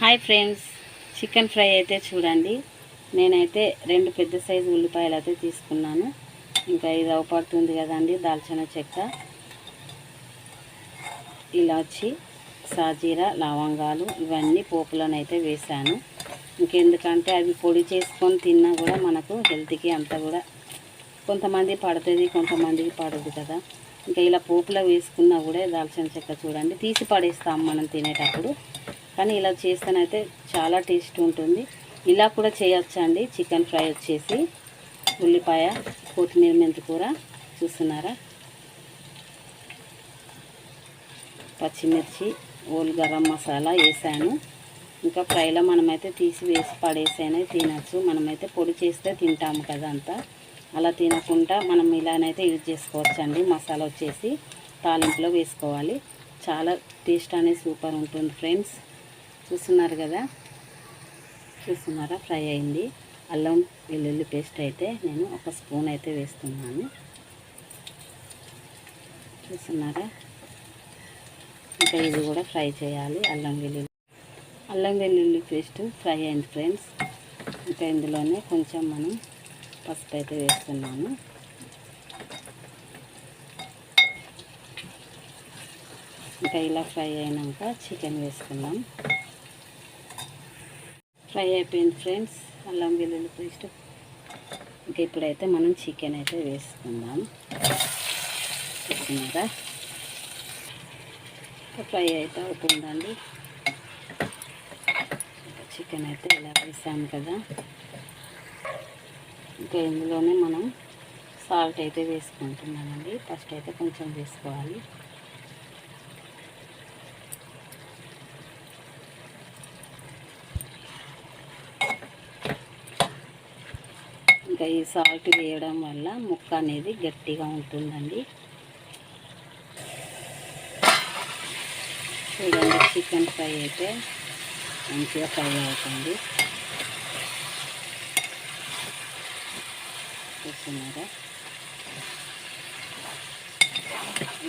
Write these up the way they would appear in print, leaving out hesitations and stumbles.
Hi friends, chicken fry అయితే చూడండి. నేనైతే 2 పెద్ద సైజు ఉల్లిపాయలు అయితే తీసుకున్నాను. ఇంకా ఇది అవపడుతుంది కదండి, దాల్చిన చెక్క, ఇలాచి, సాజీరా, లవంగాలు ఇవన్నీ పోపులోనైతే వేసాను. ఇంకెందుకంటే అవి పొడి చేసుకొని తిన్నా కూడా మనకు హెల్త్కి అంతా కూడా కొంతమంది పడుతుంది, కొంతమందికి పడదు కదా. ఇంకా ఇలా పోపులో వేసుకున్నా కూడా దాల్చిన చెక్క చూడండి తీసి పడేస్తాం మనం తినేటప్పుడు. కానీ ఇలా చేస్తేనైతే చాలా టేస్ట్ ఉంటుంది. ఇలా కూడా చేయొచ్చండి చికెన్ ఫ్రై వచ్చేసి. ఉల్లిపాయ, కొత్తిమీర, మెంతికూర చూస్తున్నారా, పచ్చిమిర్చి, ఓల్ గరం మసాలా వేసాను. ఇంకా ఫ్రైలో మనమైతే తీసి వేసి పడేసైనా తినచ్చు. మనమైతే పొడి చేస్తే తింటాము కదా, అంతా అలా తినకుండా మనం ఇలానైతే యూజ్ చేసుకోవచ్చండి. మసాలా వచ్చేసి తాలింపులో వేసుకోవాలి. చాలా టేస్ట్ అనేది సూపర్ ఉంటుంది ఫ్రెండ్స్. చూస్తున్నారు కదా, చూస్తున్నారా ఫ్రై అయింది. అల్లం వెల్లుల్లి పేస్ట్ అయితే నేను 1 స్పూన్ అయితే వేస్తున్నాను. చూస్తున్నారా, ఇంకా ఇది కూడా ఫ్రై చేయాలి. అల్లం వెల్లుల్లి పేస్ట్ ఫ్రై అయింది ఫ్రెండ్స్. ఇంకా ఇందులోనే కొంచెం మనం పసుపు అయితే వేస్తున్నాము. ఇంకా ఇలా ఫ్రై అయినాక చికెన్ వేసుకుందాం. ఫ్రై అయిపోయింది ఫ్రెండ్స్ అల్లం వెల్లుల్లి పేస్ట్. ఇంకా ఇప్పుడైతే మనం చికెన్ అయితే వేసుకుందాం. చూస్తున్నారా, ఫ్రై అయితే అవుతుందండి. చికెన్ అయితే ఇలా వేసాం కదా. ఇంకా ఇందులోనే మనం సాల్ట్ అయితే వేసుకుంటున్నామండి. ఫస్ట్ అయితే కొంచెం వేసుకోవాలి. ఇంకా ఈ సాల్ట్ వేయడం వల్ల ముక్క అనేది గట్టిగా ఉంటుందండి. చూడండి, చికెన్ ఫ్రై అయితే మంచిగా ఫ్రై అవుతుంది. చూస్తున్నారా,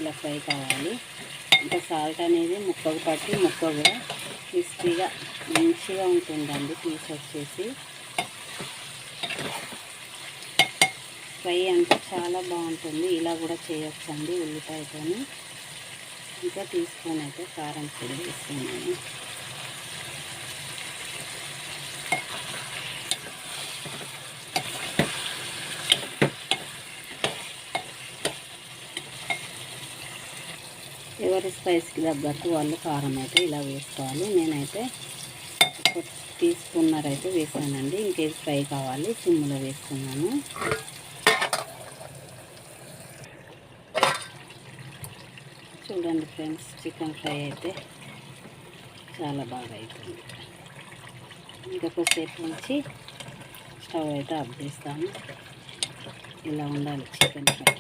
ఇలా ఫ్రై కావాలి. ఇంకా సాల్ట్ అనేది ముక్కకు పట్టి ముక్క కూడా క్రిస్పీగా మంచిగా ఉంటుందండి. పీస్ వచ్చేసి ఫ్రై అంటే చాలా బాగుంటుంది. ఇలా కూడా చేయొచ్చండి ఉల్లిపాయతోని. ఇంకా తీసుకొని అయితే కారం పొడి వేస్తున్నాను. ఎవరి స్పైస్కి తగ్గట్టు వాళ్ళు కారం అయితే ఇలా వేసుకోవాలి. నేనైతే 1 టీ స్పూన్నర అయితే వేసానండి. ఇంకేది ఫ్రై కావాలి, సిమ్లో వేసుకున్నాను. చూడండి ఫ్రెండ్స్, చికెన్ ఫ్రై అయితే చాలా బాగా అవుతుంది. ఇంకా కొద్దిసేపు ఉంచి స్టవ్ అయితే ఆఫ్ చేస్తాము. ఇలా ఉండాలి చికెన్ ఫ్రై,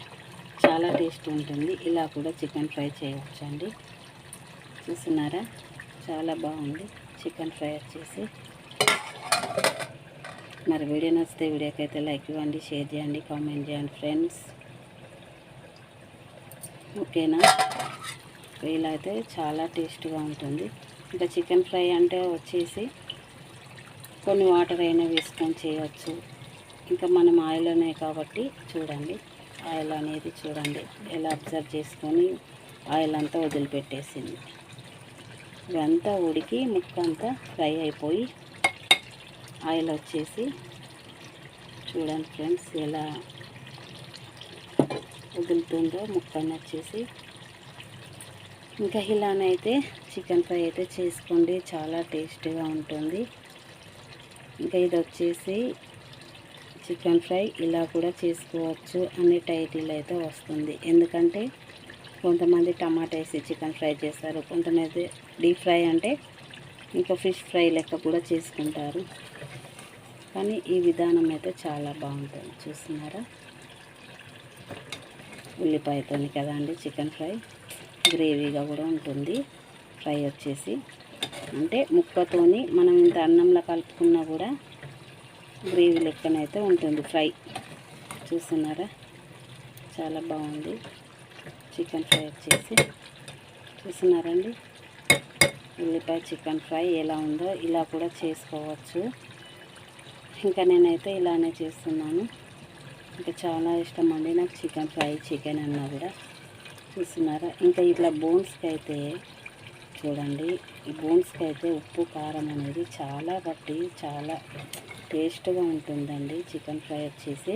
చాలా టేస్ట్ ఉంటుంది. ఇలా కూడా చికెన్ ఫ్రై చేయవచ్చండి. చూస్తున్నారా, చాలా బాగుంది చికెన్ ఫ్రై వచ్చేసి. మరి వీడియో నచ్చితే వీడియోకి అయితే లైక్ ఇవ్వండి, షేర్ చేయండి, కామెంట్ చేయండి ఫ్రెండ్స్. ఓకేనా, ఇలా అయితే చాలా టేస్ట్గా ఉంటుంది. ఇంకా చికెన్ ఫ్రై అంటే వచ్చేసి కొన్ని వాటర్ అయినా వేసుకొని చేయవచ్చు. ఇంకా మనం ఆయిల్ ఉన్నాయి కాబట్టి చూడండి, ఆయిల్ అనేది చూడండి ఎలా అబ్జర్వ్ చేసుకొని ఆయిల్ అంతా వదిలిపెట్టేసింది. ఇవంతా ఉడికి ముక్క అంతా ఫ్రై అయిపోయి ఆయిల్ వచ్చేసి చూడండి ఫ్రెండ్స్ ఎలా వదులుతుందో ముక్కని వచ్చేసి. ఇంకా ఇలానైతే చికెన్ ఫ్రై అయితే చేసుకోండి, చాలా టేస్టీగా ఉంటుంది. ఇంకా ఇది వచ్చేసి చికెన్ ఫ్రై ఇలా కూడా చేసుకోవచ్చు అనే టైటిల్ అయితే వస్తుంది. ఎందుకంటే కొంతమంది టమాటా వేసి చికెన్ ఫ్రై చేస్తారు, కొంతమంది డీప్ ఫ్రై అంటే ఇంకా ఫిష్ ఫ్రై లెక్క కూడా చేసుకుంటారు. కానీ ఈ విధానం అయితే చాలా బాగుంటుంది. చూస్తున్నారా, ఉల్లిపాయతో కదా అండి చికెన్ ఫ్రై, గ్రేవీగా కూడా ఉంటుంది. ఫ్రై వచ్చేసి అంటే ముక్కతోని మనం ఇంత అన్నంలో కలుపుకున్నా కూడా గ్రేవీ లెక్కనైతే ఉంటుంది ఫ్రై. చూస్తున్నారా, చాలా బాగుంది చికెన్ ఫ్రై వచ్చేసి. చూస్తున్నారండి ఉల్లిపాయ చికెన్ ఫ్రై ఎలా ఉందో ఇలా కూడా చేసుకోవచ్చు. ఇంకా నేనైతే ఇలానే చేస్తున్నాను. ఇంకా చాలా ఇష్టం అండి నాకు చికెన్ ఫ్రై, చికెన్ అన్నా కూడా. చూస్తున్నారా, ఇంకా ఇట్లా బోన్స్కి అయితే చూడండి, ఈ బోన్స్కి అయితే ఉప్పు కారం అనేది చాలా బట్టి చాలా టేస్ట్గా ఉంటుందండి చికెన్ ఫ్రై వచ్చేసి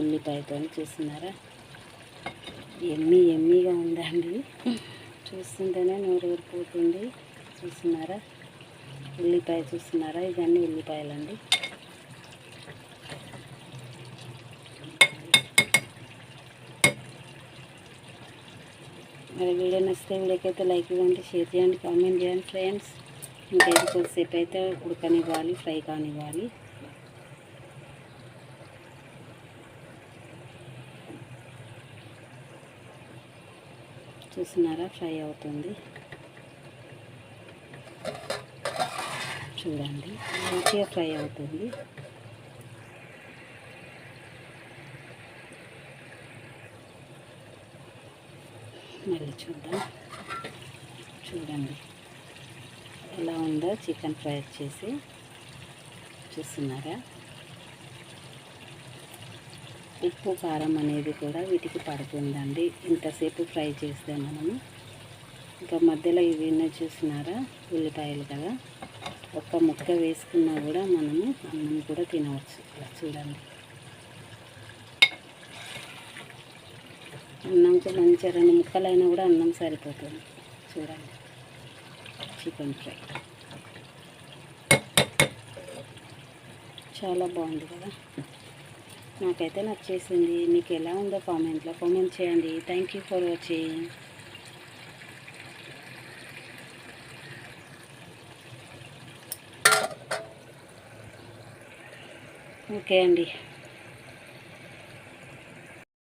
ఉల్లిపాయతో. చూస్తున్నారా, ఎమ్మీగా ఉందండి, చూస్తుంటేనే నోరు ఊరిపోతుంది. చూస్తున్నారా, ఉల్లిపాయ చూస్తున్నారా, ఇవన్నీ ఉల్లిపాయలండి. మరి వీడియో నచ్చితే వీడియోకైతే లైక్ ఇవ్వండి, షేర్ చేయండి, కామెంట్ చేయండి ఫ్రెండ్స్. ఇంకా ఇది కొద్దిసేపు అయితే ఉడకనివ్వాలి, ఫ్రై కానివ్వాలి. చూస్తున్నారా, ఫ్రై అవుతుంది చూడండి, మంచిగా ఫ్రై అవుతుంది. మళ్ళీ చూడండి ఎలా ఉందో చికెన్ ఫ్రై వచ్చేసి. చూస్తున్నారా, ఉప్పు కారం అనేది కూడా వీటికి పడుతుందండి ఇంతసేపు ఫ్రై చేస్తే మనము. ఇంకా మధ్యలో ఇవన్నీ చూస్తున్నారా, ఉల్లిపాయలు కదా, ఒక్క ముక్క వేసుకున్నా కూడా మనము అన్నం కూడా తినవచ్చు. ఇలా చూడండి, అన్నంకి మంచిగా 2 ముక్కలైనా కూడా అన్నం సరిపోతుంది. చూడండి, చికెన్ ఫ్రై చాలా బాగుంది కదా, నాకైతే నచ్చేసింది. మీకు ఎలా ఉందో కామెంట్లో కామెంట్ చేయండి. Thank you for watching. Okay అండి.